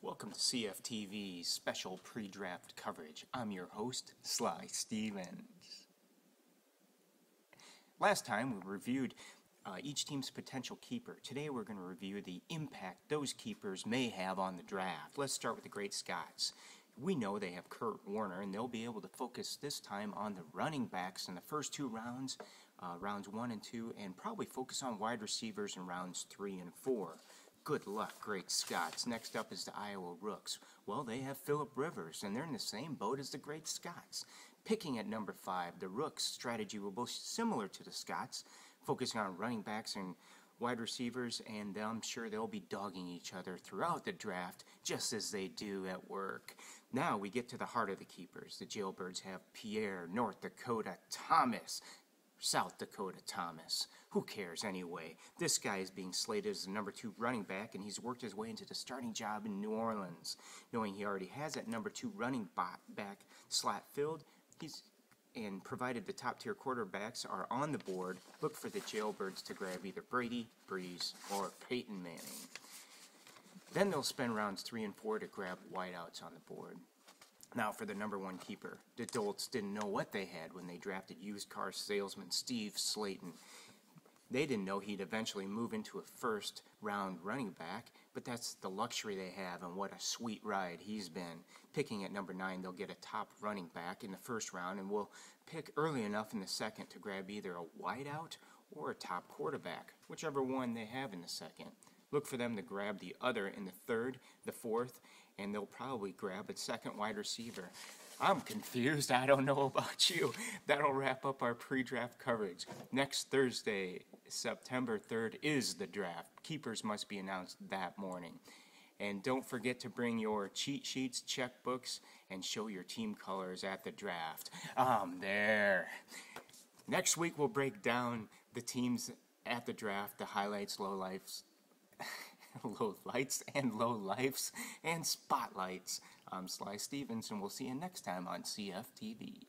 Welcome to CFTV's special pre-draft coverage. I'm your host, Sly Stevens. Last time we reviewed each team's potential keeper. Today we're going to review the impact those keepers may have on the draft. Let's start with the Great Scots. We know they have Kurt Warner, and they'll be able to focus this time on the running backs in the first two rounds, rounds 1 and 2, and probably focus on wide receivers in rounds 3 and 4. Good luck, Great Scots. Next up is the Iowa Rooks. Well, they have Phillip Rivers, and they're in the same boat as the Great Scots. Picking at number 5, the Rooks' strategy will be similar to the Scots, focusing on running backs and wide receivers, and I'm sure they'll be dogging each other throughout the draft, just as they do at work. Now we get to the heart of the keepers. The Jailbirds have Pierre, North Dakota Thomas, South Dakota Thomas. Who cares anyway? This guy is being slated as the number 2 running back, and he's worked his way into the starting job in New Orleans. Knowing he already has that number 2 running back slot filled, and provided the top-tier quarterbacks are on the board, look for the Jailbirds to grab either Brady, Breeze, or Peyton Manning. Then they'll spend rounds 3 and 4 to grab wideouts on the board. Now for the number 1 keeper. The Dolts didn't know what they had when they drafted used car salesman Steve Slayton. They didn't know he'd eventually move into a first-round running back, but that's the luxury they have, and what a sweet ride he's been. Picking at number 9, they'll get a top running back in the first round, and will pick early enough in the second to grab either a wideout or a top quarterback, whichever one they have in the second. Look for them to grab the other in the third, the fourth, and they'll probably grab a second wide receiver. I'm confused. I don't know about you. That'll wrap up our pre-draft coverage. Next Thursday, September 3rd, is the draft. Keepers must be announced that morning. And don't forget to bring your cheat sheets, checkbooks, and show your team colors at the draft. There. Next week, we'll break down the teams at the draft, the highlights, lowlights, and spotlights. I'm Sly Stevens, and we'll see you next time on CFTV.